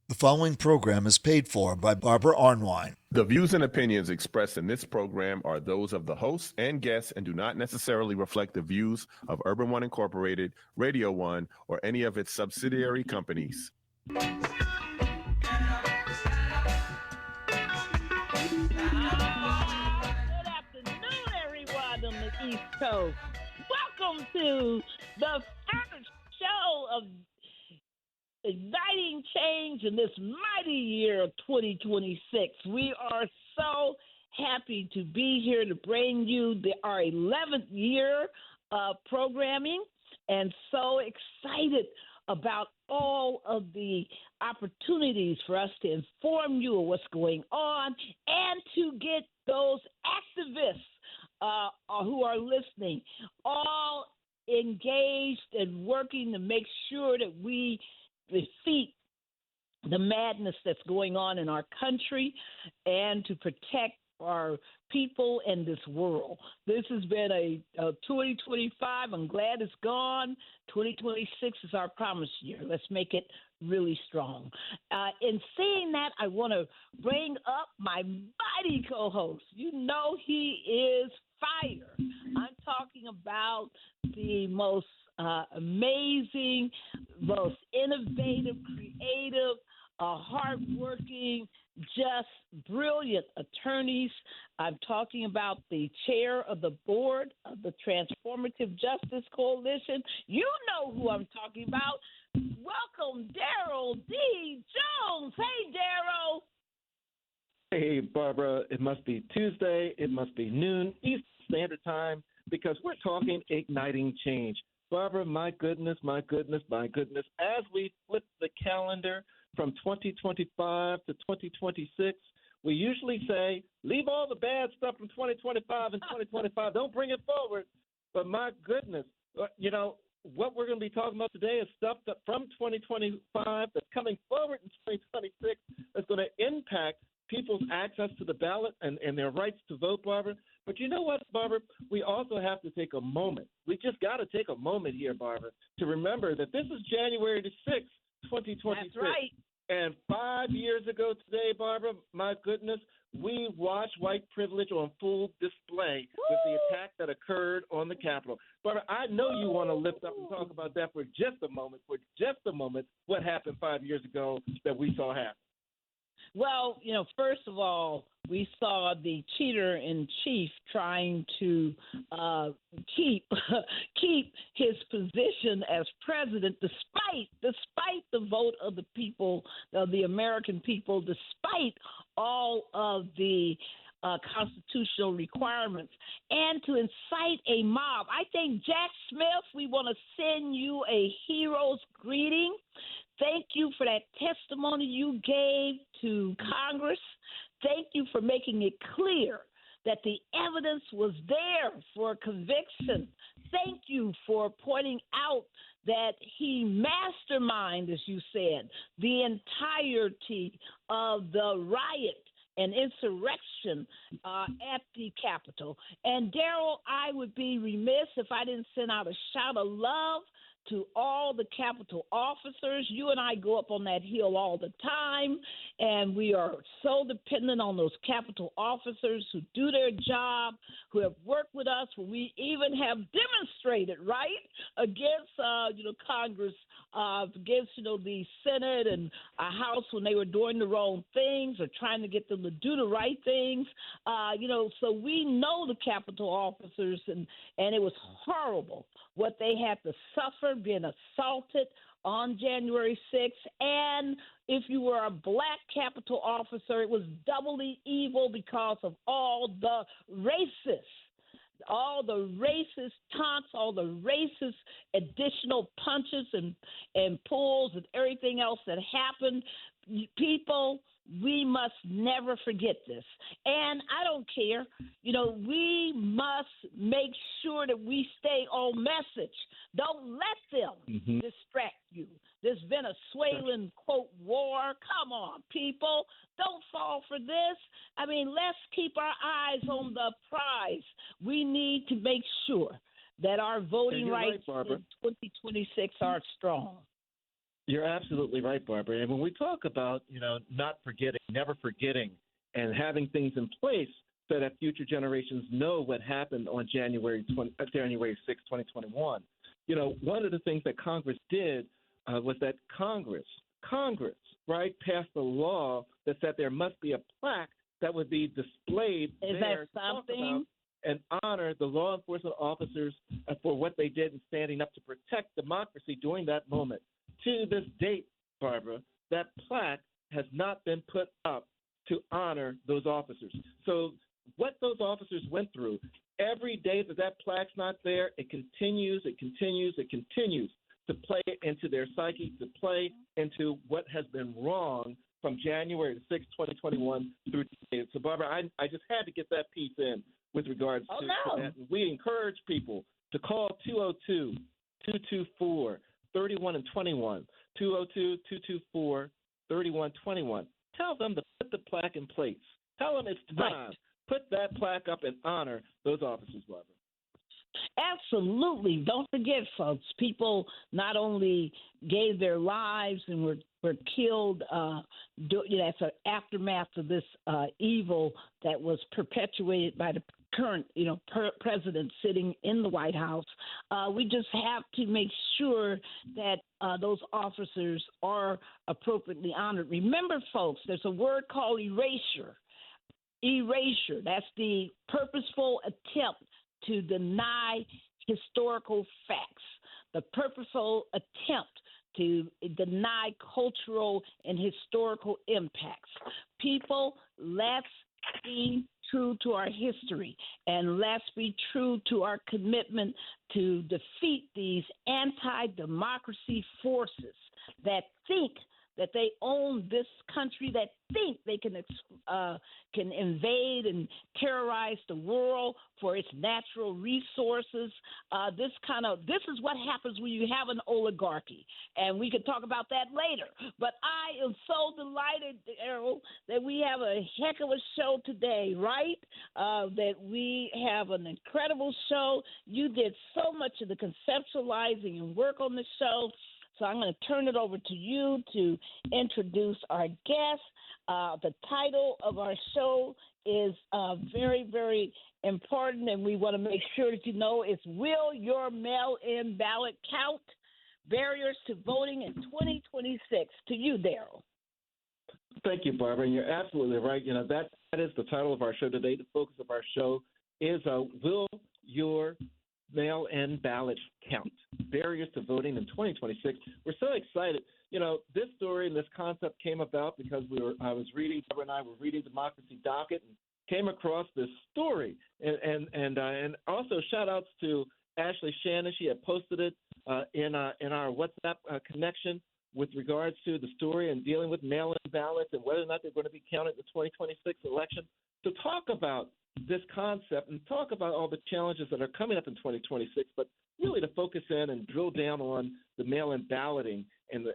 The following program is paid for by Barbara Arnwine. The views and opinions expressed in this program are those of the hosts and guests and do not necessarily reflect the views of Urban One Incorporated, Radio One, or any of its subsidiary companies. Good afternoon, everyone on the East Coast. Welcome to the first show of Igniting Change in this mighty year of 2026. We are so happy to be here to bring you our 11th year of programming, and so excited about all of the opportunities for us to inform you of what's going on and to get those activists who are listening all engaged and working to make sure that we defeat the madness that's going on in our country and to protect our people and this world. This has been a 2025. I'm glad it's gone. 2026 is our promise year. Let's make it really strong. In saying that, I want to bring up my mighty co-host. You know he is fire. I'm talking about the most amazing, most innovative, creative, hardworking, just brilliant attorneys. I'm talking about the chair of the board of the Transformative Justice Coalition. You know who I'm talking about. Welcome, Daryl D. Jones. Hey, Daryl. Hey, Barbara, it must be Tuesday. It must be noon Eastern Standard Time because we're talking igniting change. Barbara, my goodness, as we flip the calendar from 2025 to 2026, we usually say, leave all the bad stuff from 2025 and 2025. Don't bring it forward. But my goodness, what we're going to be talking about today is stuff that from 2025 that's coming forward in 2026 that's going to impact people's access to the ballot and their rights to vote, Barbara. But you know what, Barbara? We also have to take a moment. We just got to take a moment here, Barbara, to remember that this is January the 6th, 2026. That's right. And 5 years ago today, Barbara, my goodness, we watched white privilege on full display with the attack that occurred on the Capitol. Barbara, I know you want to lift up and talk about that for just a moment, what happened 5 years ago that we saw happen. Well, first of all, we saw the cheater in chief trying to keep his position as president, despite the vote of the people, of the American people, despite all of the constitutional requirements, and to incite a mob. I think, Jack Smith, we want to send you a hero's greeting. Thank you for that testimony you gave to Congress. Thank you for making it clear that the evidence was there for conviction. Thank you for pointing out that he masterminded, as you said, the entirety of the riot and insurrection at the Capitol. And Daryl, I would be remiss if I didn't send out a shout of love to all the Capitol officers. You and I go up on that hill all the time, and we are so dependent on those Capitol officers who do their job, who have worked with us, when we even have demonstrated, right, against, Congress, against, the Senate and House when they were doing the wrong things or trying to get them to do the right things. So we know the Capitol officers, and it was horrible what they had to suffer being assaulted on January 6th. And if you were a black Capitol officer, it was doubly evil because of all the racist taunts, all the racist additional punches and pulls and everything else that happened. People, we must never forget this. And I don't care. We must make sure that we stay on message. Don't let them distract you. There's Venezuelan, quote, war. Come on, people. Don't fall for this. Let's keep our eyes on the prize. We need to make sure that our voting rights in 2026 are strong. You're absolutely right, Barbara. And when we talk about, not forgetting, never forgetting, and having things in place so that future generations know what happened on January 6, 2021, one of the things that Congress did was that Congress, right, passed a law that said there must be a plaque that would be displayed Is there that something? and honor the law enforcement officers for what they did in standing up to protect democracy during that moment. To this date, Barbara, that plaque has not been put up to honor those officers. So what those officers went through, every day that plaque's not there, it continues to play into their psyche, to play into what has been wrong from January 6, 2021 through today. So, Barbara, I just had to get that piece in with regards to that. We encourage people to call 202-224-3121, 202-224-3121. Tell them to put the plaque in place. Tell them it's time. Right. Put that plaque up and honor those officers, Barbara. Absolutely. Don't forget, folks, people not only gave their lives and were killed as an aftermath of this evil that was perpetuated by the current, president sitting in the White House. We just have to make sure that those officers are appropriately honored. Remember, folks, there's a word called erasure. Erasure. That's the purposeful attempt to deny historical facts, the purposeful attempt to deny cultural and historical impacts. People, let's be true to our history, and let's be true to our commitment to defeat these anti-democracy forces that think that they own this country, that think they can invade and terrorize the world for its natural resources. This is what happens when you have an oligarchy, and we can talk about that later. But I am so delighted, Errol, that we have a heck of a show today, right? That we have an incredible show. You did so much of the conceptualizing and work on the show. So I'm going to turn it over to you to introduce our guest. The title of our show is very, very important, and we want to make sure that you know it's Will Your Mail-In Ballot Count? Barriers to Voting in 2026. To you, Daryl. Thank you, Barbara. And you're absolutely right. That is the title of our show today. The focus of our show is Will Your Mail-in Ballot Count? Barriers to Voting in 2026. We're so excited. This story and this concept came about because Barbara and I were reading Democracy Docket and came across this story. And also shout outs to Ashley Shannon. She had posted it in our WhatsApp connection with regards to the story and dealing with mail-in ballots and whether or not they're going to be counted in the 2026 election. To talk about this concept and talk about all the challenges that are coming up in 2026, but really to focus in and drill down on the mail-in balloting and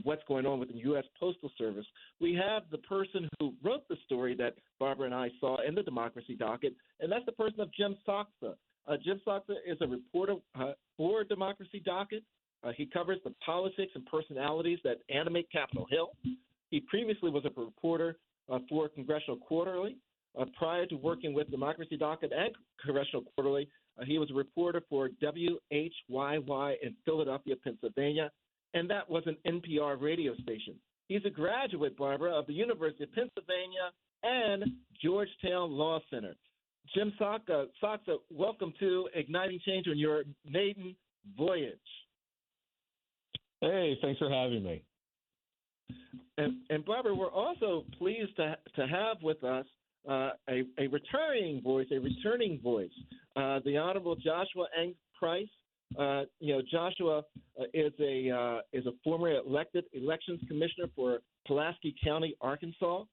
what's going on with the U.S. Postal Service. We have the person who wrote the story that Barbara and I saw in the Democracy Docket, and that's the person of Jim Saksa. Jim Saksa is a reporter for Democracy Docket. He covers the politics and personalities that animate Capitol Hill. He previously was a reporter for Congressional Quarterly. Prior to working with Democracy Docket and Congressional Quarterly, he was a reporter for WHYY in Philadelphia, Pennsylvania, and that was an NPR radio station. He's a graduate, Barbara, of the University of Pennsylvania and Georgetown Law Center. Jim Saksa, welcome to Igniting Change on your maiden voyage. Hey, thanks for having me. And Barbara, we're also pleased to have with us a returning voice, the Honorable Joshua Ng Price. Joshua is a former elected elections commissioner for Pulaski County, Arkansas.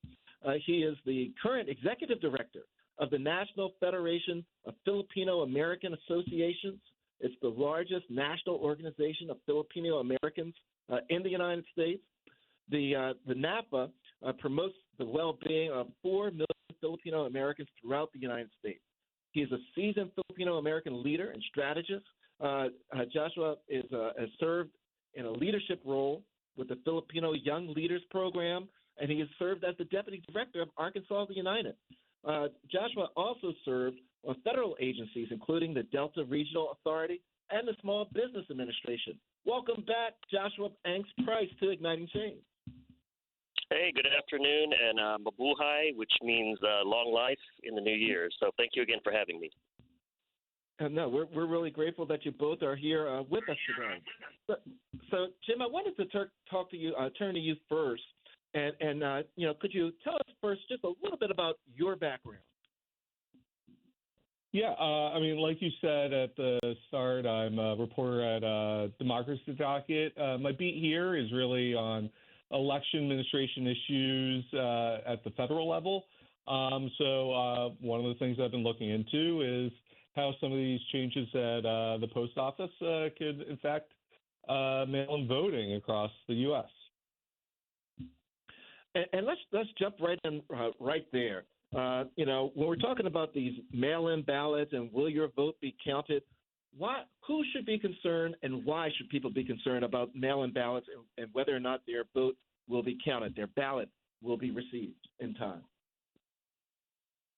He is the current executive director of the National Federation of Filipino American Associations. It's the largest national organization of Filipino Americans in the United States. The NaFFAA promotes the well-being of 4 million Filipino Americans throughout the United States. He is a seasoned Filipino American leader and strategist. Joshua has served in a leadership role with the Filipino Young Leaders Program, and he has served as the Deputy Director of Arkansas United. Joshua also served on federal agencies, including the Delta Regional Authority and the Small Business Administration. Welcome back, Joshua Angst Price, to Igniting Change. Hey, good afternoon, and mabuhay, which means long life in the new year. So thank you again for having me. No, we're really grateful that you both are here with us today. So, Jim, I wanted to talk to you, turn to you first, and could you tell us first just a little bit about your background? Yeah, like you said at the start, I'm a reporter at Democracy Docket. My beat here is really on election administration issues at the federal level. So one of the things I've been looking into is how some of these changes at the post office could affect mail-in voting across the U.S. And let's jump right in right there. When we're talking about these mail-in ballots and will your vote be counted, who should be concerned and why should people be concerned about mail-in ballots and whether or not their vote will be counted, their ballot will be received in time?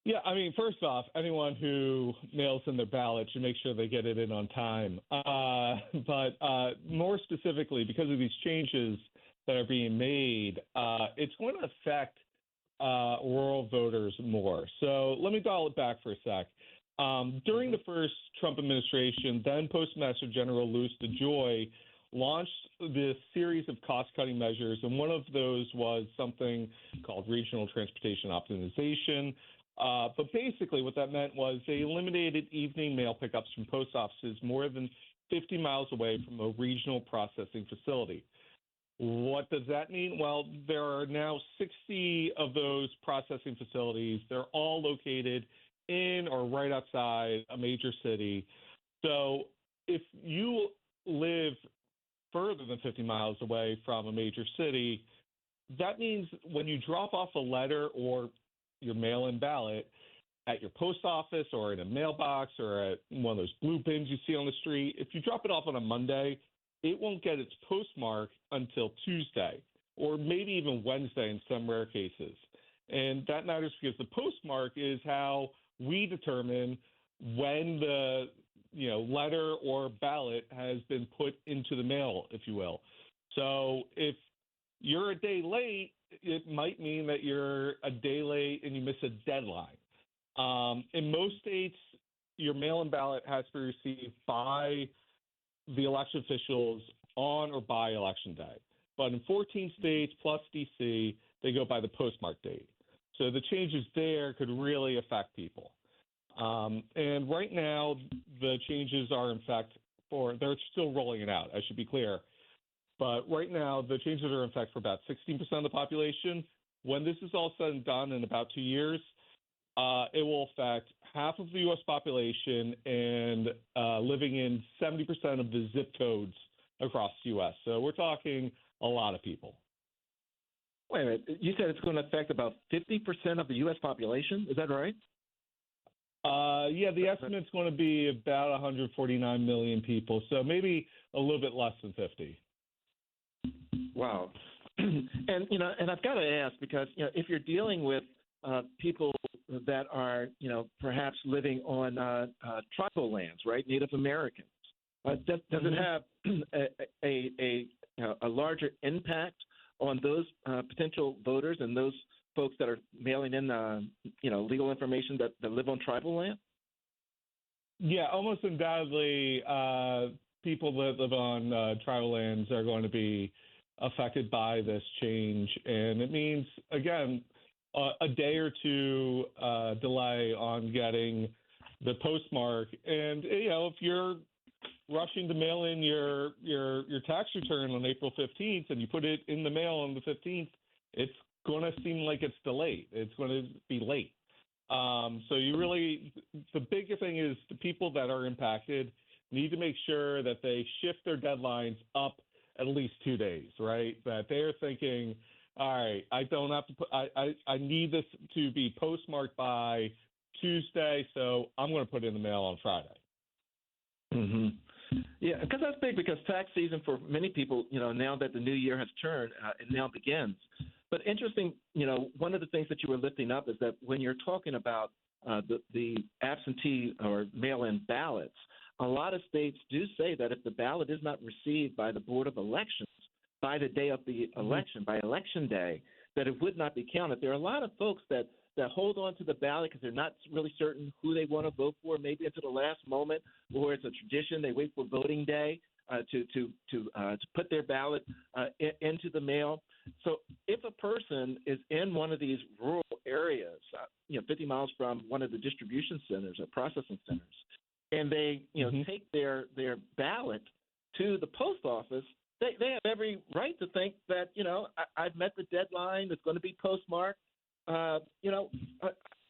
Yeah, first off, anyone who mails in their ballot should make sure they get it in on time. But more specifically, because of these changes that are being made, it's going to affect rural voters more. So let me dial it back for a sec. During the first Trump administration, then Postmaster General Louis DeJoy launched this series of cost-cutting measures, and one of those was something called regional transportation optimization. But basically what that meant was they eliminated evening mail pickups from post offices more than 50 miles away from a regional processing facility. What does that mean? Well, there are now 60 of those processing facilities. They're all located in or right outside a major city. So if you live further than 50 miles away from a major city, that means when you drop off a letter or your mail-in ballot at your post office or in a mailbox or at one of those blue bins you see on the street, if you drop it off on a Monday, it won't get its postmark until Tuesday or maybe even Wednesday in some rare cases. And that matters because the postmark is how we determine when the letter or ballot has been put into the mail, if you will. So if you're a day late, it might mean that you're a day late and you miss a deadline. In most states, your mail-in ballot has to be received by the election officials on or by election day. But in 14 states plus D.C., they go by the postmark date. So the changes there could really affect people. And right now, the changes are, in fact, they're still rolling it out, I should be clear. But right now, the changes are, in fact, for about 16% of the population. When this is all said and done in about 2 years, it will affect half of the U.S. population and living in 70% of the zip codes across the U.S. So we're talking a lot of people. Wait a minute. You said it's going to affect about 50% of the U.S. population? Is that right? Yeah, the estimate's going to be about 149 million people, so maybe a little bit less than 50. Wow. And I've got to ask because, if you're dealing with people that are, perhaps living on tribal lands, right, Native Americans, does it have a larger impact on those potential voters and those folks that are mailing in, legal information that live on tribal land? Yeah, almost undoubtedly, people that live on tribal lands are going to be affected by this change. And it means, again, a day or two delay on getting the postmark. And, if you're rushing to mail in your tax return on April 15th and you put it in the mail on the 15th, it's going to seem like it's delayed. It's going to be late. So the bigger thing is the people that are impacted need to make sure that they shift their deadlines up at least 2 days, right? That they're thinking, all right, I don't have to put, I need this to be postmarked by Tuesday, so I'm going to put it in the mail on Friday. Mm-hmm. Yeah, because that's big because tax season for many people, now that the new year has turned, it now begins. But interesting, one of the things that you were lifting up is that when you're talking about the absentee or mail-in ballots, a lot of states do say that if the ballot is not received by the Board of Elections by the day of the election, by Election Day, that it would not be counted. There are a lot of folks that hold on to the ballot because they're not really certain who they want to vote for, maybe until the last moment, or it's a tradition. They wait for voting day to put their ballot into the mail. So if a person is in one of these rural areas, 50 miles from one of the distribution centers or processing centers, and they take their ballot to the post office, they have every right to think that I've met the deadline. It's going to be postmarked. I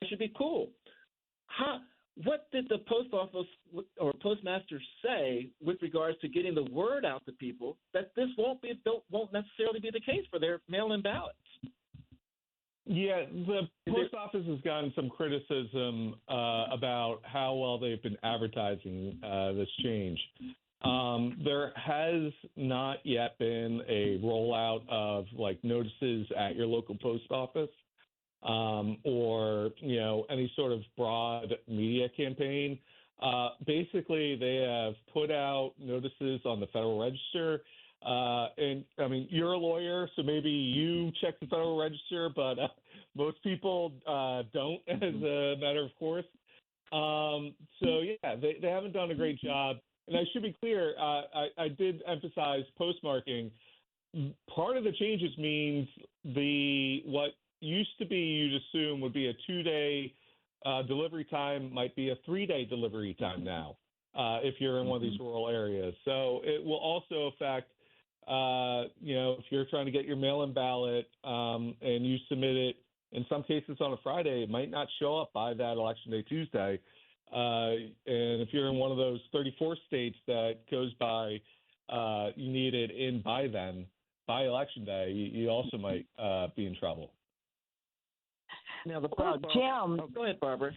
should be cool. What did the post office or postmaster say with regards to getting the word out to people that this won't necessarily be the case for their mail-in ballots? Yeah, the post office has gotten some criticism about how well they've been advertising this change. There has not yet been a rollout of notices at your local post office. Or any sort of broad media campaign. Basically, they have put out notices on the Federal Register. And I mean, you're a lawyer, so maybe you check the Federal Register, but most people don't, as a matter of course. So yeah, they haven't done a great job. And I should be clear, I did emphasize postmarking. Part of the changes means what used to be, you'd assume, would be a 2-day delivery time might be a 3-day delivery time now, if you're in one of these rural areas. So it will also affect, if you're trying to get your mail-in ballot and you submit it, in some cases on a Friday, it might not show up by that Election Day Tuesday. And if you're in one of those 34 states that goes by, you need it in by then, by Election Day, you also might be in trouble. Now the Jim. Go ahead, Barbara.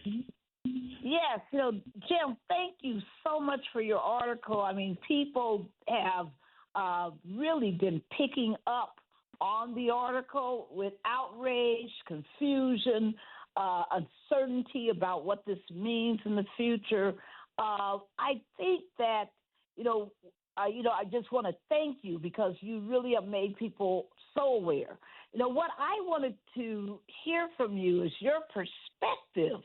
Yes, Jim, thank you so much for your article. I mean, people have really been picking up on the article with outrage, confusion, uncertainty about what this means in the future. I think that, I just want to thank you because you really have made people so aware. What I wanted to hear from you is your perspective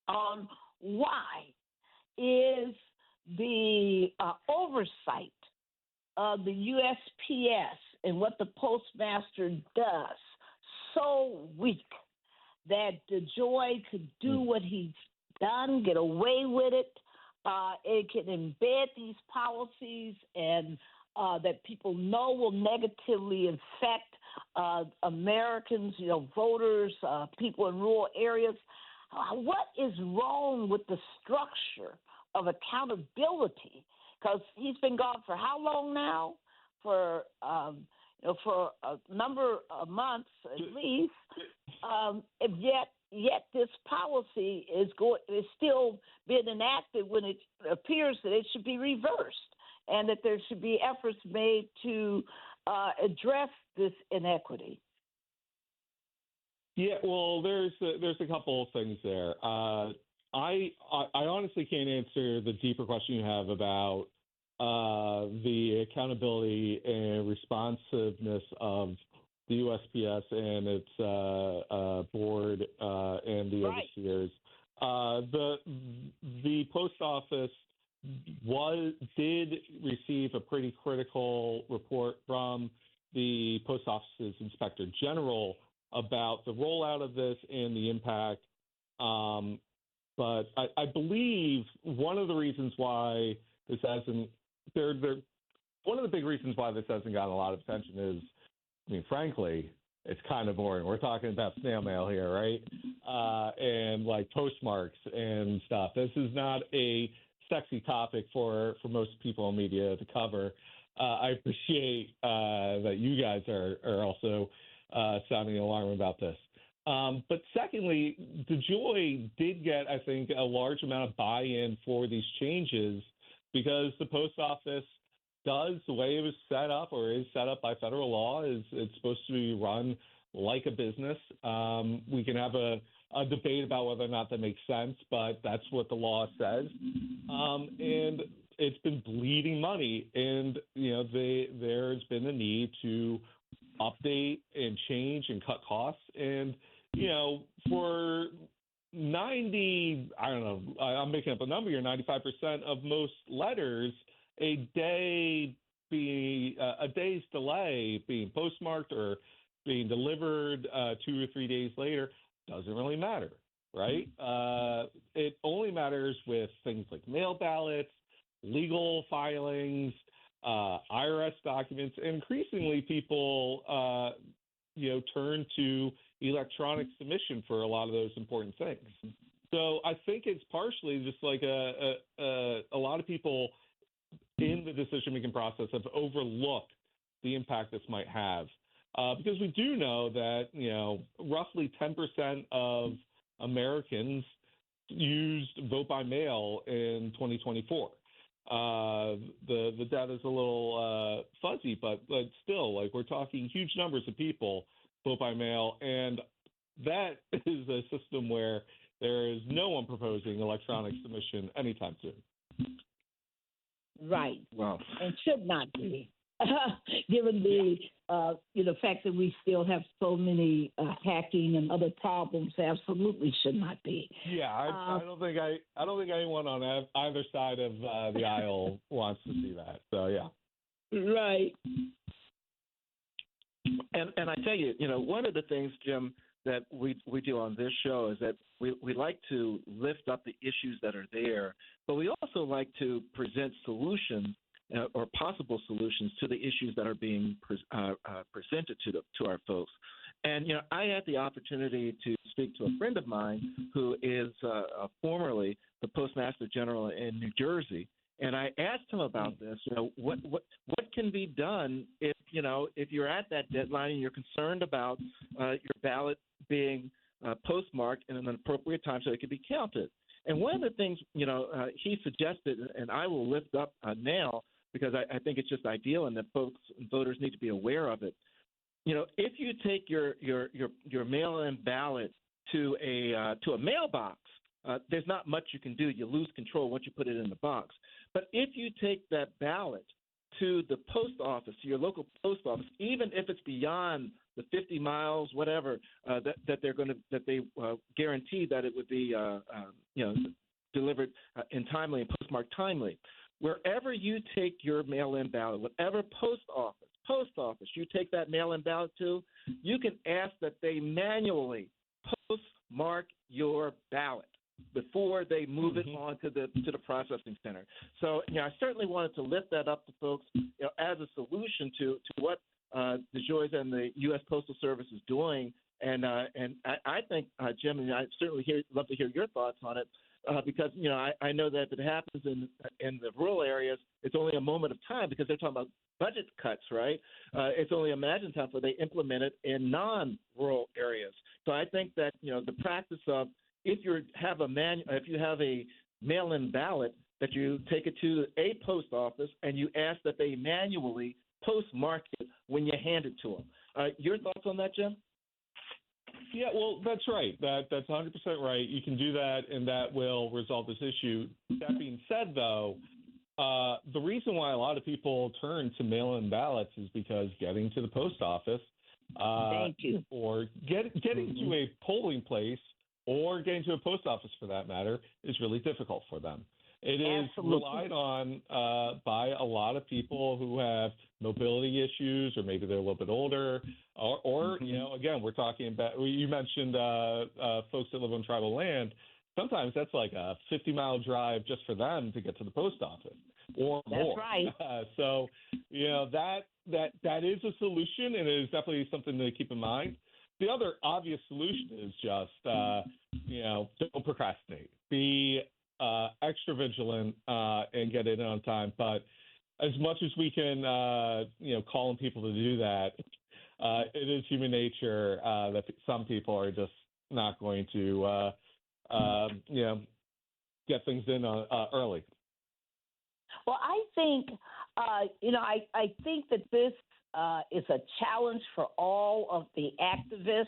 on why is the oversight of the USPS and what the postmaster does so weak that DeJoy could do what he's done, get away with it. It can embed these policies and that people know will negatively affect Americans, voters, people in rural areas. What is wrong with the structure of accountability? Because he's been gone for how long now? For a number of months at least. Yet this policy is still being enacted when it appears that it should be reversed, and that there should be efforts made to address this inequity. Yeah, well, there's a couple of things there. I honestly can't answer the deeper question you have about the accountability and responsiveness of the USPS and its board and the overseers. The post office did receive a pretty critical report from the post office's inspector general about the rollout of this and the impact. But I believe one of the reasons why this hasn't one of the big reasons why this hasn't gotten a lot of attention is, frankly, it's kind of boring. We're talking about snail mail here, right? And postmarks and stuff. This is not a sexy topic for most people in media to cover. I appreciate that you guys are also sounding alarm about this. But secondly, DeJoy did get, I think, a large amount of buy-in for these changes because the post office does, the way it was set up or is set up by federal law, is it's supposed to be run like a business. We can have a debate about whether or not that makes sense, but that's what the law says. And it's been bleeding money, and there's been a need to update and change and cut costs. And for 90, I don't know, I'm making up a number here, 95% of most letters, a day's delay being postmarked or being delivered 2 or 3 days later doesn't really matter, right? It only matters with things like mail ballots, legal filings, IRS documents, and increasingly people, turn to electronic submission for a lot of those important things. So I think it's partially just like a lot of people in the decision-making process have overlooked the impact this might have. Because we do know that, roughly 10% of Americans used vote by mail in 2024. The data is a little fuzzy, but still, like, we're talking huge numbers of people vote by mail, and that is a system where there is no one proposing electronic submission anytime soon. Right. Wow. And should not be, given the fact that we still have so many hacking and other problems. Absolutely should not be. Yeah, I don't think anyone on either side of the aisle wants to see that. So yeah. Right. And I tell you, one of the things, Jim, that we do on this show is that we like to lift up the issues that are there, but we also like to present solutions or possible solutions to the issues that are being presented to our folks. And, I had the opportunity to speak to a friend of mine who is formerly the Postmaster General in New Jersey. And I asked him about this. What can be done if you're at that deadline and you're concerned about your ballot being postmarked in an appropriate time so it can be counted. And one of the things he suggested, and I will lift up now because I think it's just ideal and that folks and voters need to be aware of it. If you take your mail-in ballot to a mailbox, there's not much you can do. You lose control once you put it in the box. But if you take that ballot to the post office, to your local post office, even if it's beyond the 50 miles, whatever, that they guarantee that it would be delivered in timely and postmarked timely. Wherever you take your mail-in ballot, whatever post office you take that mail-in ballot to, you can ask that they manually postmark your ballot before they move it on to the processing center. So, I certainly wanted to lift that up to folks, as a solution to what the Joys and the U.S. Postal Service is doing. And I think, Jim, and I certainly love to hear your thoughts on it, because, I know that if it happens in the rural areas, it's only a moment of time because they're talking about budget cuts, right? It's only a matter of time before they implement it in non-rural areas. So I think that, the practice of if you have a mail-in ballot, that you take it to a post office and you ask that they manually postmark it when you hand it to them. Your thoughts on that, Jim? Yeah, well, that's right. That's 100% right. You can do that, and that will resolve this issue. That being said, though, the reason why a lot of people turn to mail-in ballots is because getting to the post office, Thank you. or getting to a polling place, or getting to a post office for that matter, is really difficult for them. It is relied on by a lot of people who have mobility issues, or maybe they're a little bit older, or again, we're talking about, you mentioned folks that live on tribal land. Sometimes that's like a 50-mile drive just for them to get to the post office, or more. That's right. So, that is a solution, and it is definitely something to keep in mind. The other obvious solution is just, don't procrastinate. Be extra vigilant and get it in on time. But as much as we can, call on people to do that, it is human nature that some people are just not going to, get things in early. Well, I think, I think that this is a challenge for all of the activists,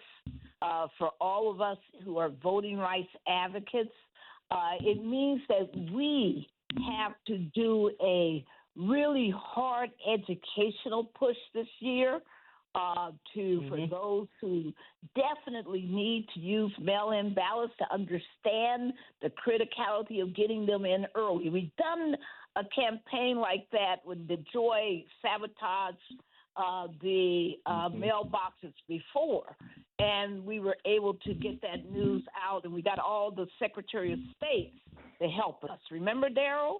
for all of us who are voting rights advocates. It means that we have to do a really hard educational push this year for those who definitely need to use mail-in ballots to understand the criticality of getting them in early. We've done a campaign like that when DeJoy sabotaged the mailboxes before, and we were able to get that news out, and we got all the Secretary of States to help us. Remember, Daryl?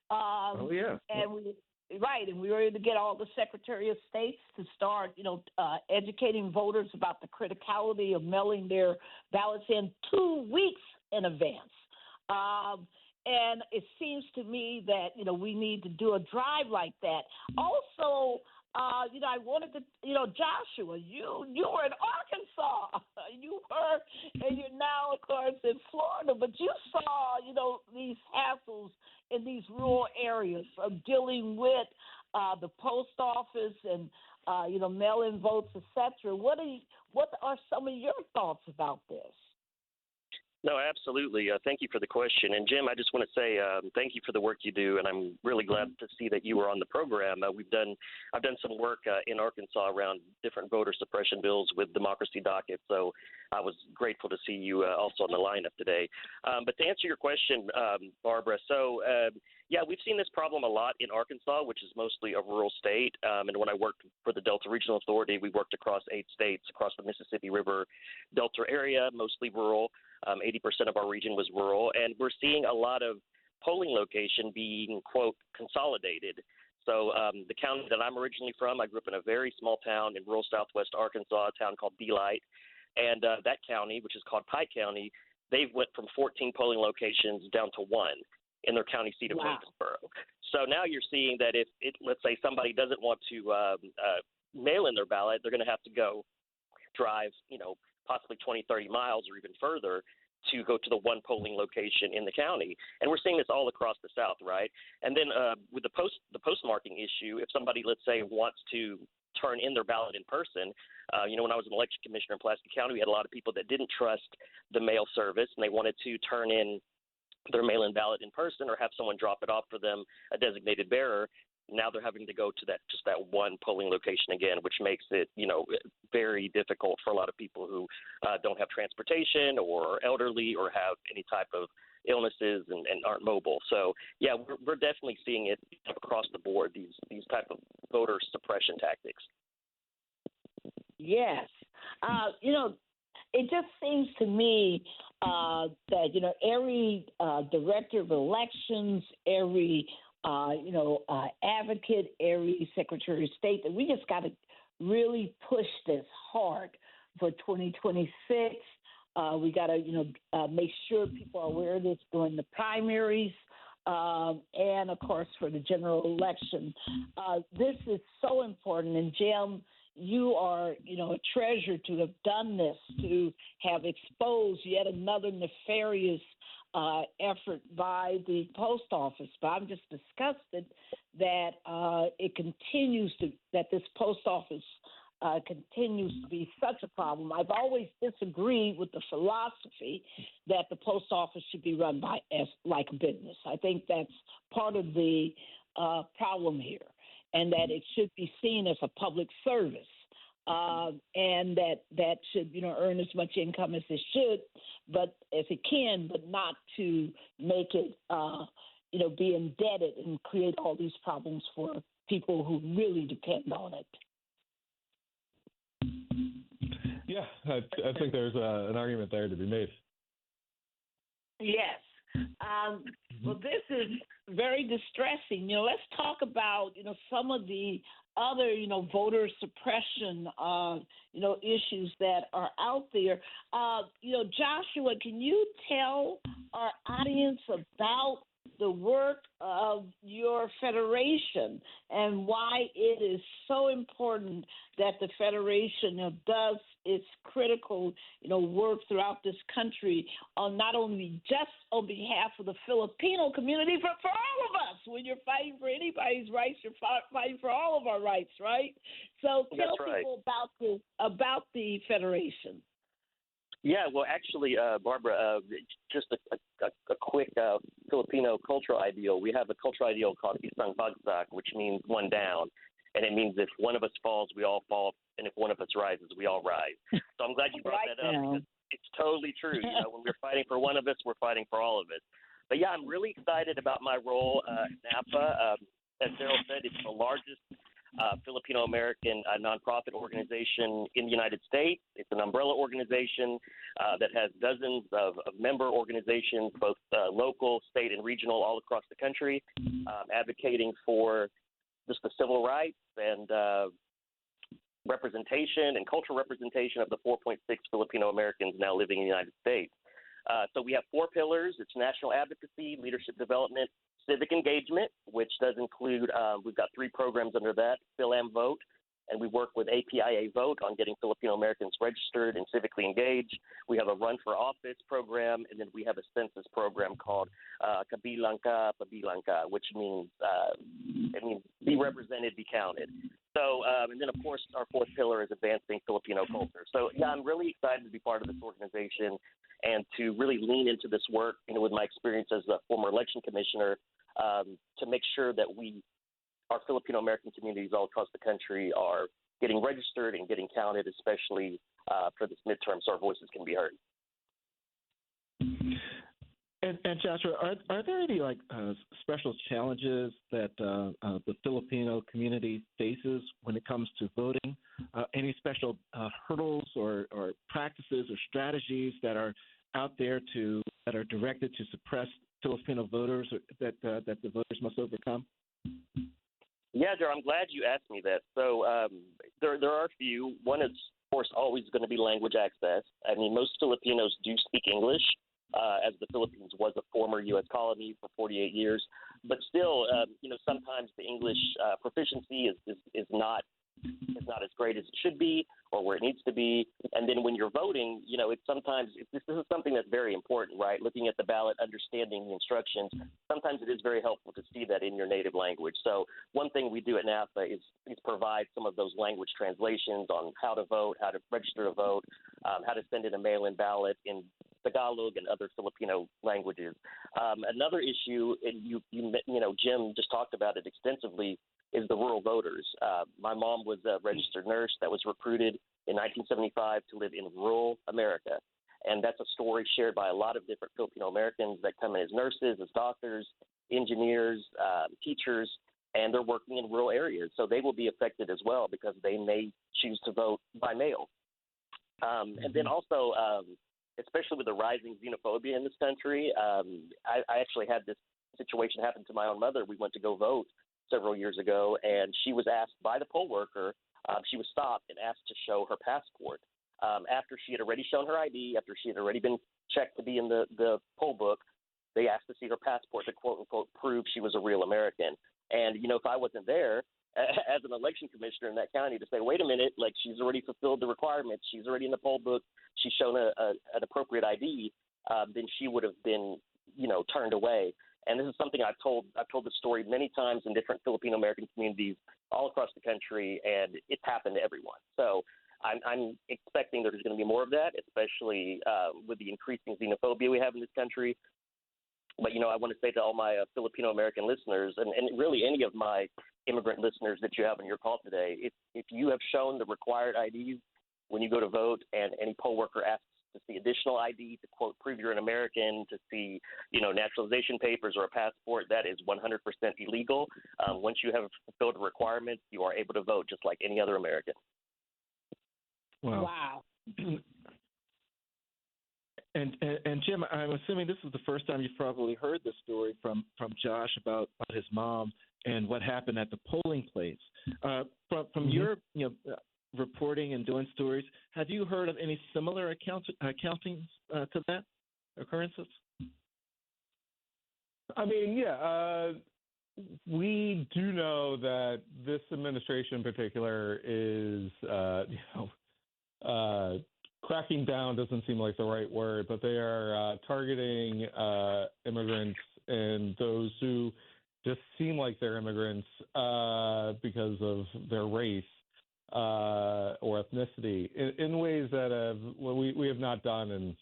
Oh, yeah. And we were able to get all the Secretary of States to start, educating voters about the criticality of mailing their ballots in 2 weeks in advance. And it seems to me that, we need to do a drive like that. Also, I wanted to, Joshua, you were in Arkansas. You were, and you're now, of course, in Florida. But you saw, these hassles in these rural areas of dealing with the post office and, mail-in votes, etc. What are some of your thoughts about this? No, absolutely. Thank you for the question. And Jim, I just want to say thank you for the work you do, and I'm really glad to see that you were on the program. I've done some work in Arkansas around different voter suppression bills with Democracy Docket, so I was grateful to see you also on the lineup today. But to answer your question, Barbara, so we've seen this problem a lot in Arkansas, which is mostly a rural state. And when I worked for the Delta Regional Authority, we worked across 8 states across the Mississippi River Delta area, mostly rural. 80% of our region was rural, and we're seeing a lot of polling location being, quote, consolidated. So the county that I'm originally from, I grew up in a very small town in rural southwest Arkansas, a town called Delight. And that county, which is called Pike County, they've went from 14 polling locations down to 1 in their county seat of Murfreesboro. So now you're seeing that if let's say somebody doesn't want to mail in their ballot, they're going to have to go drive, possibly 20, 30 miles or even further to go to the 1 polling location in the county. And we're seeing this all across the South, right? And then with the postmarking issue, if somebody, let's say, wants to turn in their ballot in person, when I was an election commissioner in Pulaski County, we had a lot of people that didn't trust the mail service, and they wanted to turn in their mail-in ballot in person or have someone drop it off for them, a designated bearer. Now they're having to go to that 1 polling location again, which makes it, very difficult for a lot of people who don't have transportation or are elderly or have any type of illnesses and aren't mobile. So, yeah, we're definitely seeing it across the board, these type of voter suppression tactics. Yes. It just seems to me that, every director of elections, every advocate, every Secretary of State, that we just got to really push this hard for 2026. We got to, make sure people are aware of this during the primaries, and of course for the general election. This is so important. And Jim, you are, a treasure to have done this, to have exposed yet another nefarious effort by the post office. But I'm just disgusted that that this post office continues to be such a problem. I've always disagreed with the philosophy that the post office should be run like a business. I think that's part of the problem here, and that it should be seen as a public service. And that should, earn as much income as it should, but as it can, but not to make it, be indebted and create all these problems for people who really depend on it. Yeah, I think there's an argument there to be made. Yes. Well, this is very distressing. Let's talk about, some of the other, voter suppression, issues that are out there. Joshua, can you tell our audience about the work of your federation and why it is so important that the federation does its critical, work throughout this country on not only just on behalf of the Filipino community, but for all of us. When you're fighting for anybody's rights, you're fighting for all of our rights, right? So tell people about the federation. Yeah, well, actually, Barbara, just a quick Filipino cultural ideal. We have a cultural ideal called Isang Bagsak, which means one down. And it means if one of us falls, we all fall. And if one of us rises, we all rise. So I'm glad you brought that up because it's totally true. When we're fighting for one of us, we're fighting for all of us. But, yeah, I'm really excited about my role at NaFFAA. As Daryl said, it's the largest Filipino-American nonprofit organization in the United States. It's an umbrella organization that has dozens of member organizations, both local, state, and regional, all across the country, advocating for just the civil rights and representation and cultural representation of the 4.6 Filipino-Americans now living in the United States. So we have 4 pillars. It's national advocacy, leadership development, civic engagement, which does include, we've got 3 programs under that, Phil-Am Vote, and we work with APIA Vote on getting Filipino Americans registered and civically engaged. We have a Run for Office program, and then we have a census program called Kabilang Ka, Pabilang Ka, which means it means be represented, be counted. So, and then, of course, our 4th pillar is advancing Filipino culture. So, yeah, I'm really excited to be part of this organization and to really lean into this work, with my experience as a former election commissioner, to make sure that our Filipino-American communities all across the country are getting registered and getting counted, especially for this midterm, so our voices can be heard. And Joshua, are there any special challenges that the Filipino community faces when it comes to voting? Any special hurdles or practices or strategies that are out there that are directed to suppress Filipino voters that the voters must overcome? Yeah, Dar, I'm glad you asked me that. So there are a few. One is, of course, always going to be language access. I mean, most Filipinos do speak English, as the Philippines was a former U.S. colony for 48 years. But still, sometimes the English proficiency is not as great as it should be or where it needs to be. And then when you're voting, this is something that's very important, right? Looking at the ballot, understanding the instructions. Sometimes it is very helpful to see that in your native language. So one thing we do at NaFFAA is provide some of those language translations on how to vote, how to register to vote, how to send in a mail-in ballot in Tagalog and other Filipino languages. Another issue, and Jim just talked about it extensively, is the rural voters. My mom was a registered nurse that was recruited in 1975 to live in rural America. And that's a story shared by a lot of different Filipino Americans that come in as nurses, as doctors, engineers, teachers, and they're working in rural areas. So they will be affected as well because they may choose to vote by mail. And then also, especially with the rising xenophobia in this country, I actually had this situation happen to my own mother. We went to go vote several years ago, and she was asked by the poll worker, she was stopped and asked to show her passport. After she had already shown her ID, after she had already been checked to be in the poll book, they asked to see her passport to quote-unquote prove she was a real American. And, if I wasn't there as an election commissioner in that county to say, wait a minute, she's already fulfilled the requirements, she's already in the poll book, she's shown an appropriate ID, then she would have been, turned away. And this is something I've told the story many times in different Filipino American communities all across the country, and it's happened to everyone. So I'm expecting there's going to be more of that, especially with the increasing xenophobia we have in this country. But, I want to say to all my Filipino American listeners, and really any of my immigrant listeners that you have on your call today, if you have shown the required IDs when you go to vote and any poll worker asks to see additional ID to, quote, prove you're an American, to see, naturalization papers or a passport, that is 100% illegal. Once you have fulfilled the requirements, you are able to vote just like any other American. Wow. And Jim, I'm assuming this is the first time you've probably heard this story from Josh about his mom and what happened at the polling place. From your reporting and doing stories, have you heard of any similar accountings to that occurrences? I mean, yeah, we do know that this administration in particular is, cracking down doesn't seem like the right word, but they are targeting immigrants and those who just seem like they're immigrants because of their race or ethnicity in ways that we have not done in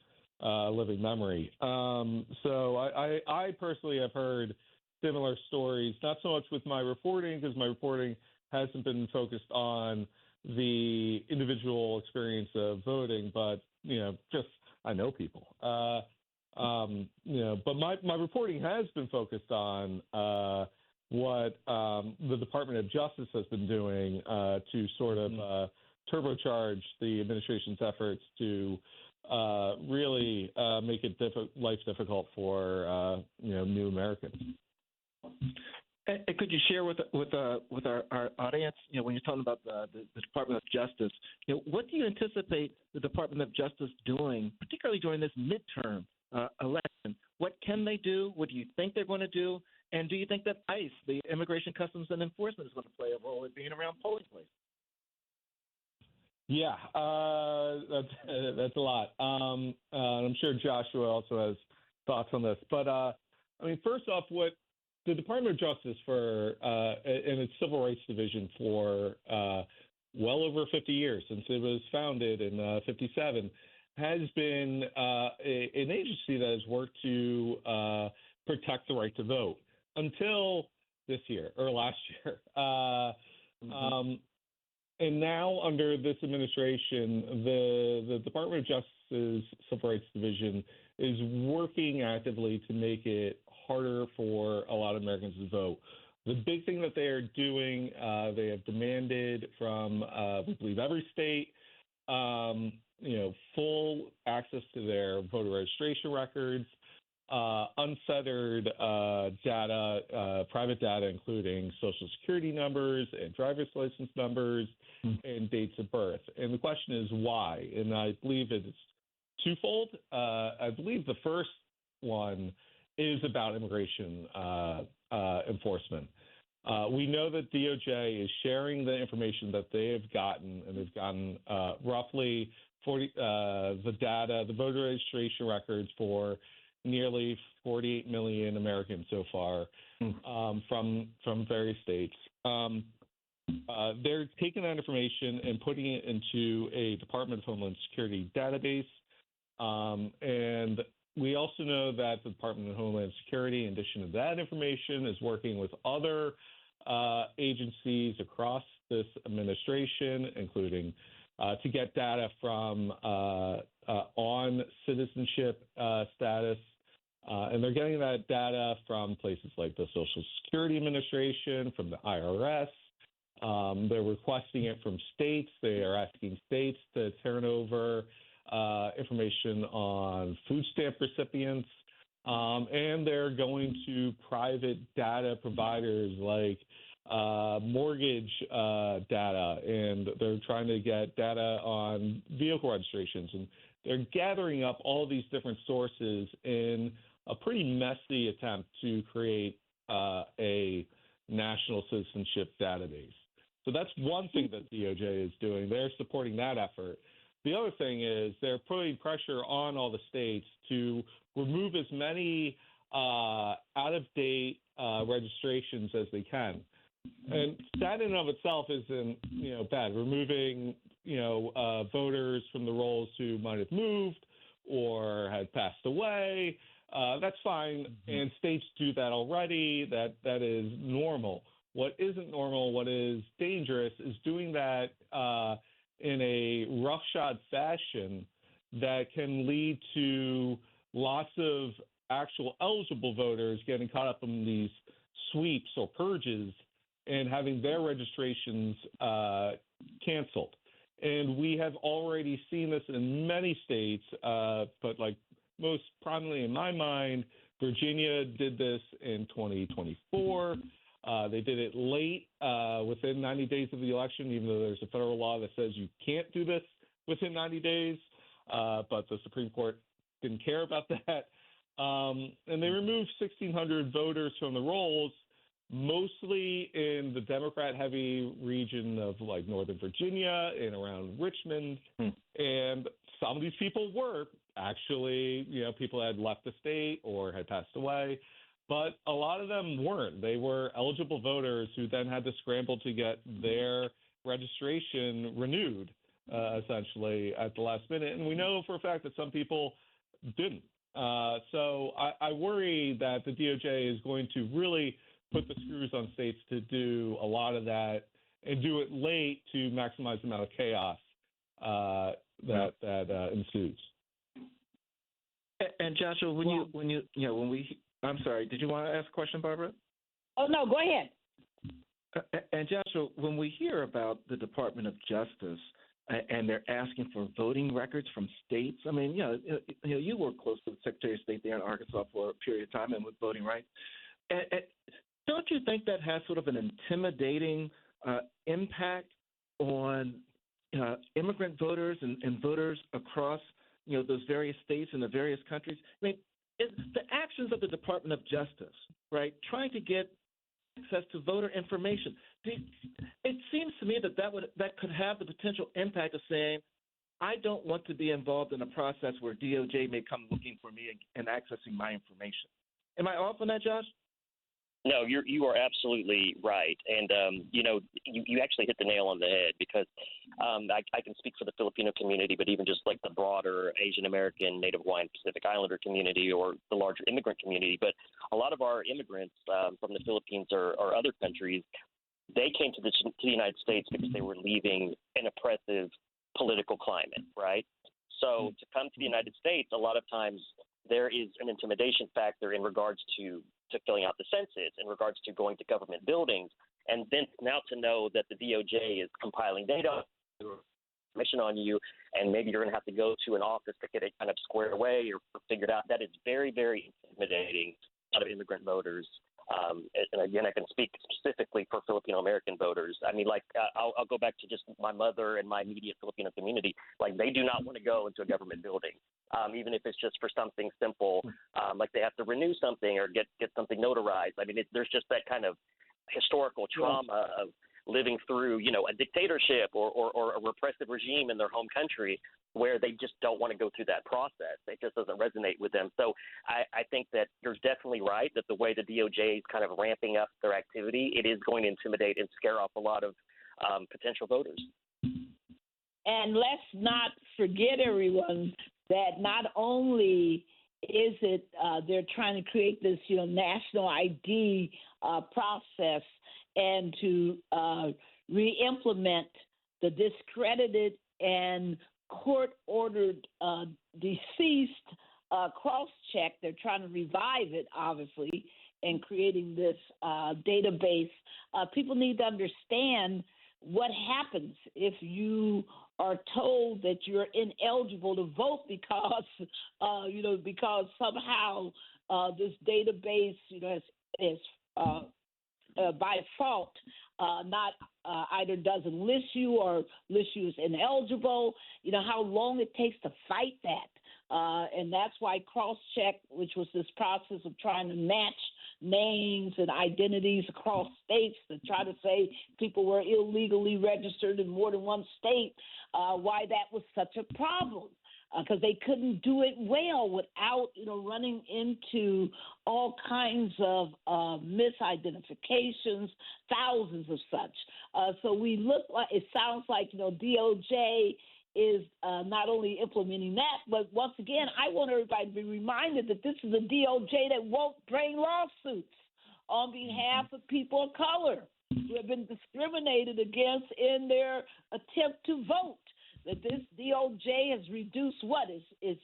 living memory. So I personally have heard similar stories, not so much with my reporting, because my reporting hasn't been focused on the individual experience of voting, but just I know people. But my reporting has been focused on what the Department of Justice has been doing to sort of turbocharge the administration's efforts to really make it life difficult for new Americans. And could you share with our audience, when you're talking about the Department of Justice, what do you anticipate the Department of Justice doing, particularly during this midterm election? What can they do? What do you think they're going to do? And do you think that ICE, the Immigration Customs and Enforcement, is going to play a role in being around polling places? Yeah, that's a lot. I'm sure Joshua also has thoughts on this. But I mean, first off, what the Department of Justice in its Civil Rights Division for well over 50 years, since it was founded in 57, has been an agency that has worked to protect the right to vote until this year or last year. And now, under this administration, the Department of Justice's Civil Rights Division is working actively to make it harder for a lot of Americans to vote. The big thing that they are doing, they have demanded from, we believe, every state, full access to their voter registration records, unfettered data, private data, including Social Security numbers and driver's license numbers and dates of birth. And the question is why? And I believe it's twofold. I believe the first one is about immigration enforcement. We know that DOJ is sharing the information that they have gotten, and they've gotten roughly the voter registration records for nearly 48 million Americans so far from various states. They're taking that information and putting it into a Department of Homeland Security database. And we also know that the Department of Homeland Security, in addition to that information, is working with other agencies across this administration, including to get data from on citizenship status. And they're getting that data from places like the Social Security Administration, from the IRS. They're requesting it from states. They are asking states to turn over information on food stamp recipients. And they're going to private data providers like mortgage data, and they're trying to get data on vehicle registrations. And they're gathering up all these different sources in a pretty messy attempt to create a national citizenship database. So that's one thing that DOJ is doing. They're supporting that effort. The other thing is they're putting pressure on all the states to remove as many out-of-date registrations as they can. And that in and of itself isn't, bad. Removing, voters from the rolls who might have moved or had passed away, that's fine. And states do that already. That is normal. What isn't normal, what is dangerous, is doing that in a roughshod fashion that can lead to lots of actual eligible voters getting caught up in these sweeps or purges and having their registrations canceled. And we have already seen this in many states, but like most prominently in my mind, Virginia did this in 2024. They did it late, within 90 days of the election, even though there's a federal law that says you can't do this within 90 days. But the Supreme Court didn't care about that. And they removed 1,600 voters from the rolls, mostly in the Democrat-heavy region of like Northern Virginia and around Richmond. And some of these people were actually, people had left the state or had passed away, but a lot of them weren't. They were eligible voters who then had to scramble to get their registration renewed, essentially, at the last minute. And we know for a fact that some people didn't. So I worry that the DOJ is going to really put the screws on states to do a lot of that and do it late to maximize the amount of chaos that ensues. And Joshua, I'm sorry, did you want to ask a question, Barbara? Oh, no, go ahead. And Joshua, when we hear about the Department of Justice and they're asking for voting records from states, I mean, you work close to the Secretary of State there in Arkansas for a period of time and with voting rights. And don't you think that has sort of an intimidating impact on immigrant voters and voters across those various states and the various countries? I mean, the actions of the Department of Justice, right, trying to get access to voter information. It seems to me that could have the potential impact of saying, I don't want to be involved in a process where DOJ may come looking for me and accessing my information. Am I off on that, Josh? No, you are absolutely right, and you actually hit the nail on the head because I can speak for the Filipino community, but even just like the broader Asian American, Native Hawaiian, Pacific Islander community, or the larger immigrant community. But a lot of our immigrants from the Philippines or other countries, they came to the United States because they were leaving an oppressive political climate, right? So to come to the United States, a lot of times there is an intimidation factor in regards to filling out the census, in regards to going to government buildings, and then now to know that the DOJ is compiling data information on you, and maybe you're going to have to go to an office to get it kind of squared away or figured out. That is very, very intimidating to a lot of immigrant voters. And again, I can speak specifically for Filipino American voters. I mean, I'll go back to just my mother and my immediate Filipino community. Like, they do not want to go into a government building, even if it's just for something simple, like they have to renew something or get something notarized. I mean, there's just that kind of historical trauma of living through, a dictatorship or a repressive regime in their home country where they just don't want to go through that process. It just doesn't resonate with them. So I think that you're definitely right that the way the DOJ is kind of ramping up their activity, it is going to intimidate and scare off a lot of potential voters. And let's not forget, everyone, that not only is it they're trying to create this, national ID process and to re-implement the discredited and court-ordered deceased cross-check. They're trying to revive it, obviously, and creating this database. People need to understand what happens if you are told that you're ineligible to vote because somehow this database, is by fault not either doesn't list you or list you as ineligible. How long it takes to fight that. And that's why cross-check, which was this process of trying to match names and identities across states to try to say people were illegally registered in more than one state, why that was such a problem. Because they couldn't do it well without, running into all kinds of misidentifications, thousands of such. So we look like, it sounds like, DOJ is not only implementing that, but once again, I want everybody to be reminded that this is a DOJ that won't bring lawsuits on behalf of people of color who have been discriminated against in their attempt to vote. That this DOJ has reduced its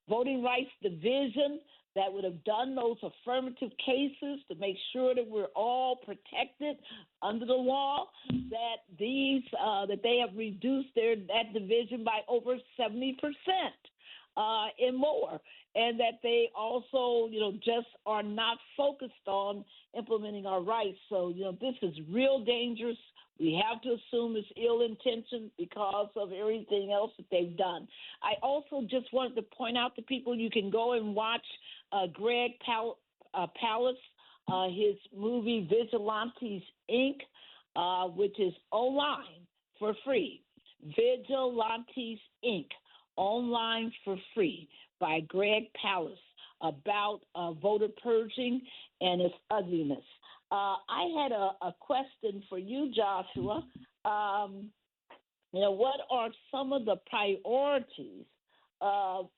voting rights division that would have done those affirmative cases to make sure that we're all protected under the law. That they have reduced that division by over 70% and more, and that they also just are not focused on implementing our rights. So this is real dangerous. We have to assume it's ill intention because of everything else that they've done. I also just wanted to point out to people you can go and watch Greg Palast, his movie Vigilantes Inc., which is online for free. Vigilantes Inc., online for free by Greg Palast, about voter purging and its ugliness. I had a question for you, Joshua. What are some of the priorities of,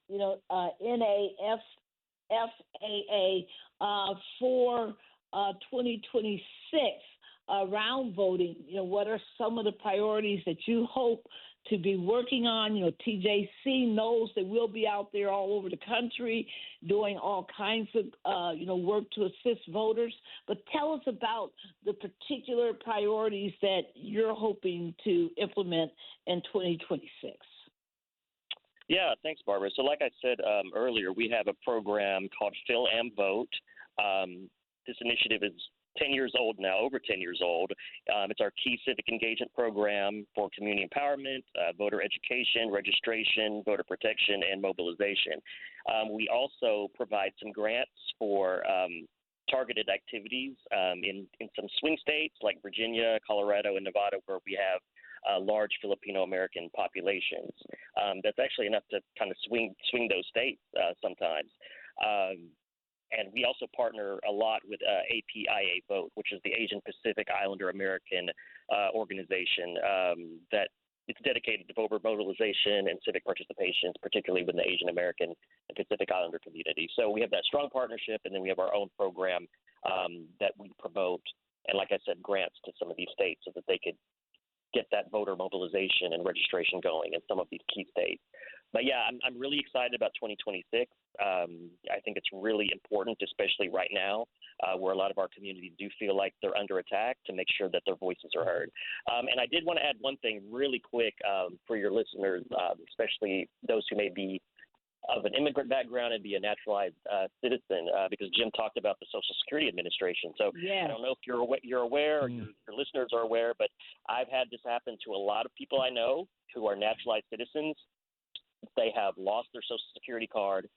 NaFFAA for 2026 around voting? What are some of the priorities that you hope to be working on? TJC knows that we'll be out there all over the country doing all kinds of, work to assist voters. But tell us about the particular priorities that you're hoping to implement in 2026. Yeah, thanks, Barbara. So like I said earlier, we have a program called Fill and Vote. This initiative is 10 years old now, over 10 years old. It's our key civic engagement program for community empowerment, voter education, registration, voter protection, and mobilization. We also provide some grants for targeted activities in some swing states like Virginia, Colorado, and Nevada, where we have large Filipino American populations. That's actually enough to kind of swing those states sometimes. And we also partner a lot with APIA Vote, which is the Asian Pacific Islander American organization that it's dedicated to voter mobilization and civic participation, particularly with the Asian American and Pacific Islander community. So we have that strong partnership, and then we have our own program that we promote, and like I said, grants to some of these states so that they could get that voter mobilization and registration going in some of these key states. But yeah, I'm really excited about 2026. I think it's really important, especially right now, where a lot of our communities do feel like they're under attack, to make sure that their voices are heard. And I did want to add one thing really quick for your listeners, especially those who may be of an immigrant background and be a naturalized citizen, because Jim talked about the Social Security Administration. So yeah. I don't know if you're aware or your listeners are aware, but I've had this happen to a lot of people I know who are naturalized citizens. They have lost their Social Security card,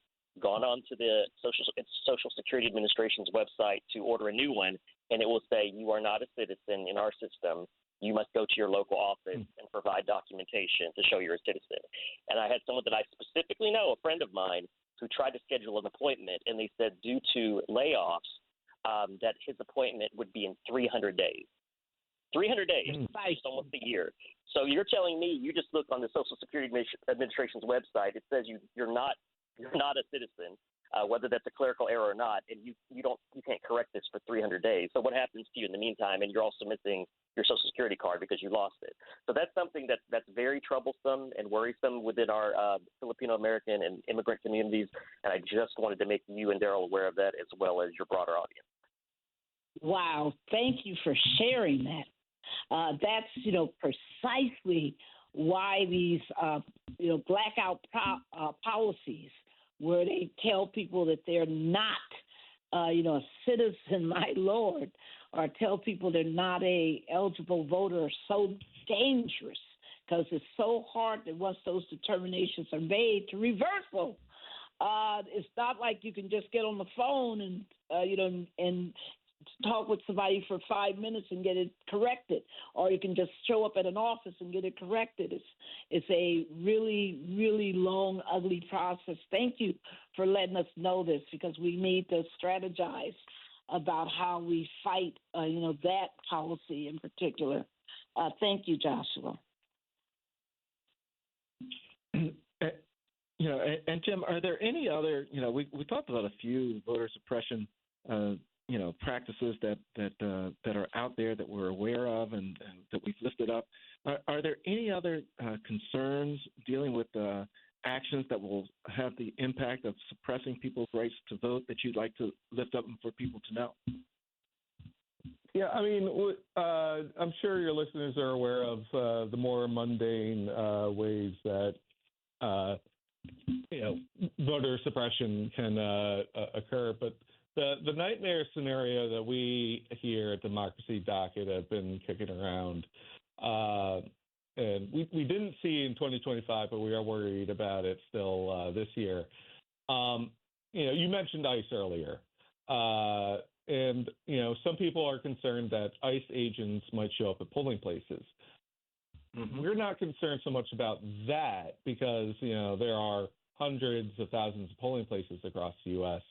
gone on to the Social Security Administration's website to order a new one, and it will say, you are not a citizen in our system. You must go to your local office and provide documentation to show you're a citizen. And I had someone that I specifically know, a friend of mine, who tried to schedule an appointment, and they said due to layoffs that his appointment would be in 300 days. 300 days, just almost a year. So you're telling me you just look on the Social Security Administration's website, it says you're not a citizen, whether that's a clerical error or not, and you can't correct this for 300 days. So what happens to you in the meantime? And you're also missing your Social Security card because you lost it. So that's something that's very troublesome and worrisome within our Filipino American and immigrant communities. And I just wanted to make you and Daryl aware of that, as well as your broader audience. Wow, thank you for sharing that. That's precisely why these blackout policies, where they tell people that they're not a citizen, my Lord, or tell people they're not a eligible voter, are so dangerous, because it's so hard that once those determinations are made to reverse them. It's not like you can just get on the phone and talk with somebody for 5 minutes and get it corrected, or you can just show up at an office and get it corrected. It's a really, really long, ugly process. Thank you for letting us know this, because we need to strategize about how we fight, that policy in particular. Thank you, Joshua. And Jim, are there any other, we talked about a few voter suppression practices that are out there that we're aware of and that we've lifted up. Are there any other concerns dealing with actions that will have the impact of suppressing people's rights to vote that you'd like to lift up and for people to know? Yeah, I mean, I'm sure your listeners are aware of the more mundane ways that voter suppression can occur, but the nightmare scenario that we here at Democracy Docket have been kicking around, and we didn't see in 2025, but we are worried about it still this year. You mentioned ICE earlier. And, some people are concerned that ICE agents might show up at polling places. Mm-hmm. We're not concerned so much about that because, there are hundreds of thousands of polling places across the U.S.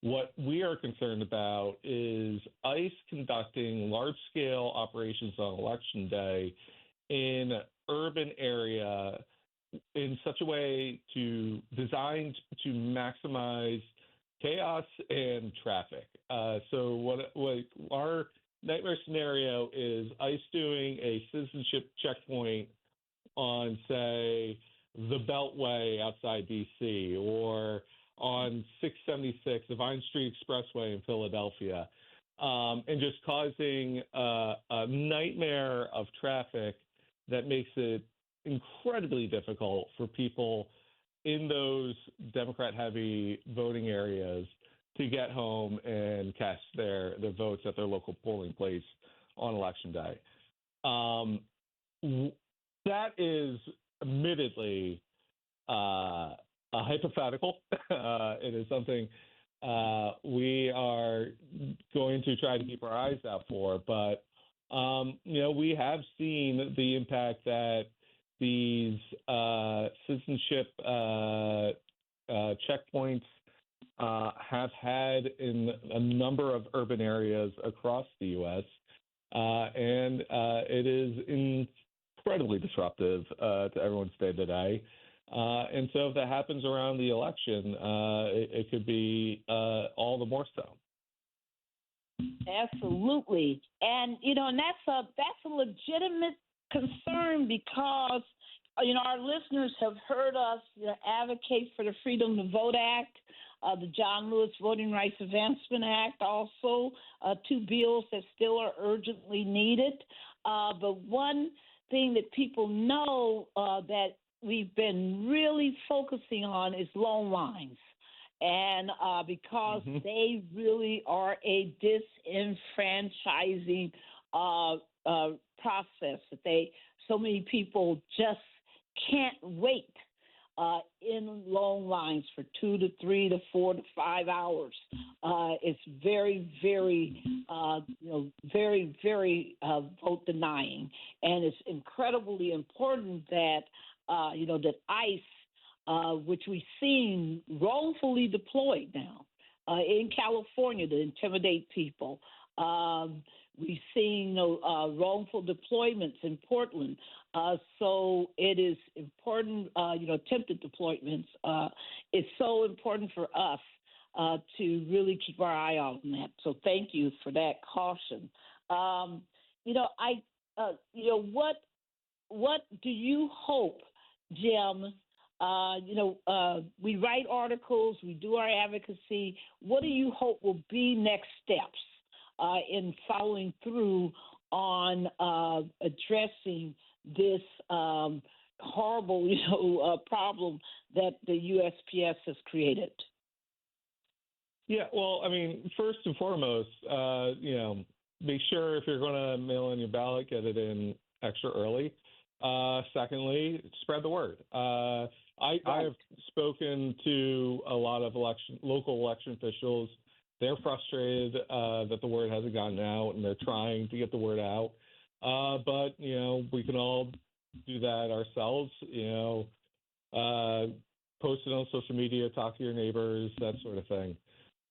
What we are concerned about is ICE conducting large-scale operations on Election Day in urban area in such a way designed to maximize chaos and traffic. So what our nightmare scenario is ICE doing a citizenship checkpoint on, say, the Beltway outside D.C. or on 676, the Vine Street Expressway in Philadelphia, and just causing a nightmare of traffic that makes it incredibly difficult for people in those Democrat-heavy voting areas to get home and cast their votes at their local polling place on Election Day. That is admittedly a hypothetical. It is something we are going to try to keep our eyes out for, but we have seen the impact that these citizenship checkpoints have had in a number of urban areas across the U.S., and it is incredibly disruptive to everyone's day-to-day. And so if that happens around the election, it could be all the more so. Absolutely. And, and that's a legitimate concern because, our listeners have heard us advocate for the Freedom to Vote Act, the John Lewis Voting Rights Advancement Act, also two bills that still are urgently needed. But one thing that people know that we've been really focusing on is loan lines. And because they really are a disenfranchising process that so many people just can't wait in loan lines for 2 to 3 to 4 to 5 hours. It's very, very, very, very vote denying, and it's incredibly important that that ICE, which we've seen wrongfully deployed now in California to intimidate people. We've seen wrongful deployments in Portland. So it is important, attempted deployments. It's so important for us to really keep our eye on that. So thank you for that caution. What do you hope, Jim? We write articles, we do our advocacy. What do you hope will be next steps in following through on addressing this horrible, problem that the USPS has created? Yeah, well, first and foremost, make sure if you're going to mail in your ballot, get it in extra early. Secondly, spread the word. I have spoken to a lot of local election officials. They're frustrated that the word hasn't gotten out, and they're trying to get the word out. But we can all do that ourselves. Post it on social media, talk to your neighbors, that sort of thing.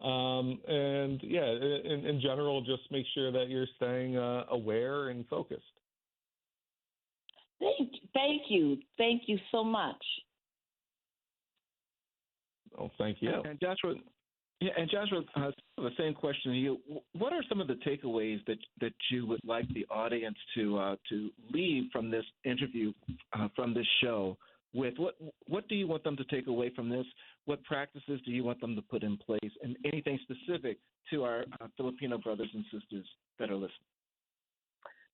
And yeah, in general, just make sure that you're staying aware and focused. Thank you so much. Oh, thank you. And Joshua, the same question to you. What are some of the takeaways that you would like the audience to leave from this interview, from this show? With what do you want them to take away from this? What practices do you want them to put in place? And anything specific to our Filipino brothers and sisters that are listening?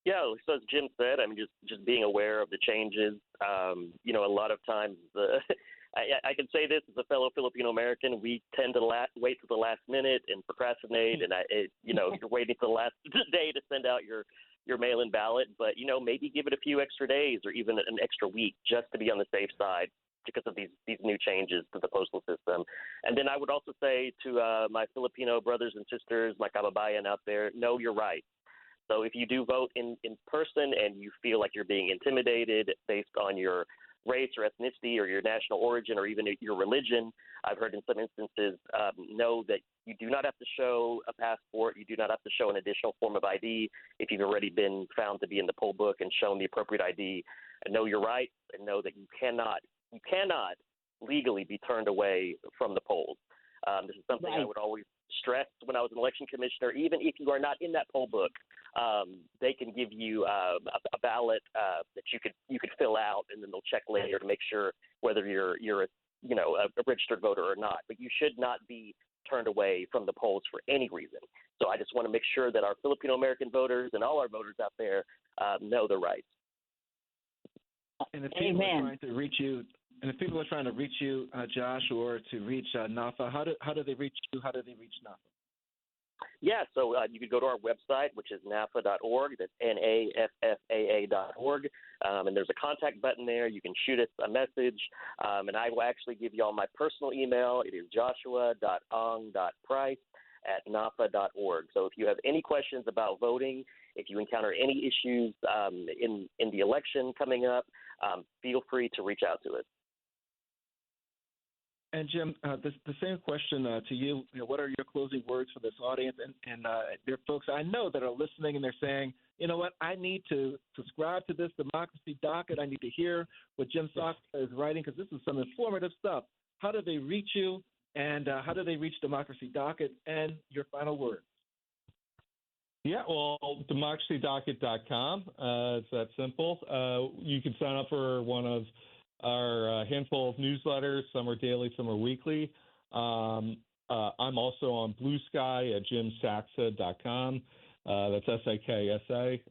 Yeah, so as Jim said, just being aware of the changes. A lot of times I can say this as a fellow Filipino American: we tend to wait till the last minute and procrastinate, and you're waiting till the last day to send out your mail-in ballot. But maybe give it a few extra days or even an extra week just to be on the safe side because of these new changes to the postal system. And then I would also say to my Filipino brothers and sisters, my kababayan out there, know your rights. So if you do vote in person and you feel like you're being intimidated based on your race or ethnicity or your national origin or even your religion, I've heard in some instances, know that you do not have to show a passport. You do not have to show an additional form of ID if you've already been found to be in the poll book and shown the appropriate ID. And know your rights and know that you cannot legally be turned away from the polls. This is something I would always stress when I was an election commissioner. Even if you are not in that poll book, they can give you a ballot that you could fill out, and then they'll check later to make sure whether you're a registered voter or not. But you should not be turned away from the polls for any reason. So I just want to make sure that our Filipino American voters and all our voters out there know their rights. And if people are trying to reach you, Josh, or to reach NaFFAA, how do they reach you? How do they reach NaFFAA? Yeah, so you could go to our website, which is NaFFAA.org. That's NaFFAA.org. And there's a contact button there. You can shoot us a message. And I will actually give you all my personal email. It is joshua.ong.price@NaFFAA.org. So if you have any questions about voting, if you encounter any issues in the election coming up, feel free to reach out to us. And Jim, the same question to you. What are your closing words for this audience? And there are folks I know that are listening and they're saying, you know what, I need to subscribe to this Democracy Docket. I need to hear what Jim Saksa is writing because this is some informative stuff. How do they reach you? And how do they reach Democracy Docket? And your final word. Yeah, well, democracydocket.com. It's that simple. You can sign up for one of our handful of newsletters. Some are daily, some are weekly. I'm also on Blue Sky at jimsaksa.com. That's SAKSA.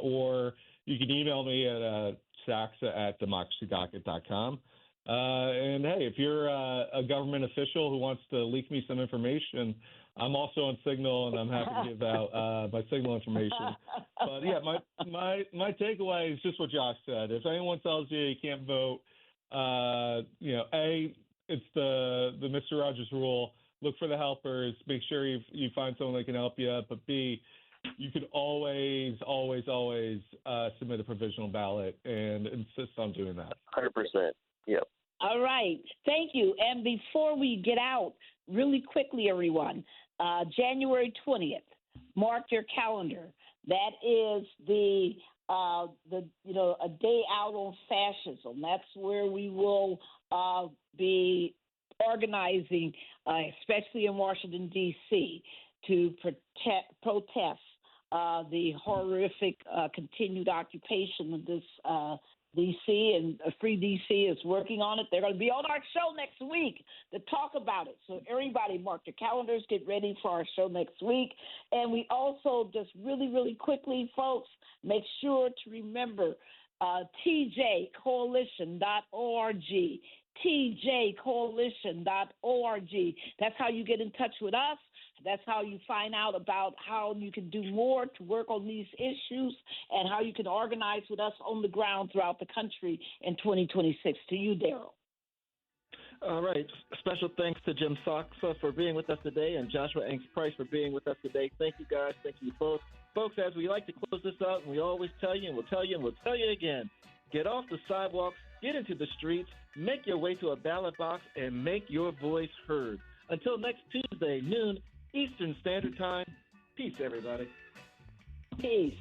Or you can email me at saksa@democracydocket.com. And hey, if you're a government official who wants to leak me some information, I'm also on Signal, and I'm happy to give out my Signal information. But yeah, my takeaway is just what Josh said. If anyone tells you can't vote, it's the Mr. Rogers rule. Look for the helpers. Make sure you find someone that can help you. But B, you can always submit a provisional ballot and insist on doing that. 100%. Yep. All right. Thank you. And before we get out, really quickly, everyone, January 20th, mark your calendar. That is a day out on fascism. That's where we will be organizing, especially in Washington, D.C., to protest the horrific continued occupation of this D.C., and Free D.C. is working on it. They're going to be on our show next week to talk about it. So everybody mark your calendars, get ready for our show next week. And we also just really, really quickly, folks, make sure to remember tjcoalition.org. tjcoalition.org. That's how you get in touch with us. That's how you find out about how you can do more to work on these issues and how you can organize with us on the ground throughout the country in 2026. To you, Daryl. All right. Special thanks to Jim Saksa for being with us today and Joshua Angst Price for being with us today. Thank you, guys. Thank you both. Folks, as we like to close this out, and we always tell you, and we'll tell you, and we'll tell you again, get off the sidewalks, get into the streets, make your way to a ballot box, and make your voice heard. Until next Tuesday, noon, Eastern Standard Time. Peace, everybody. Peace.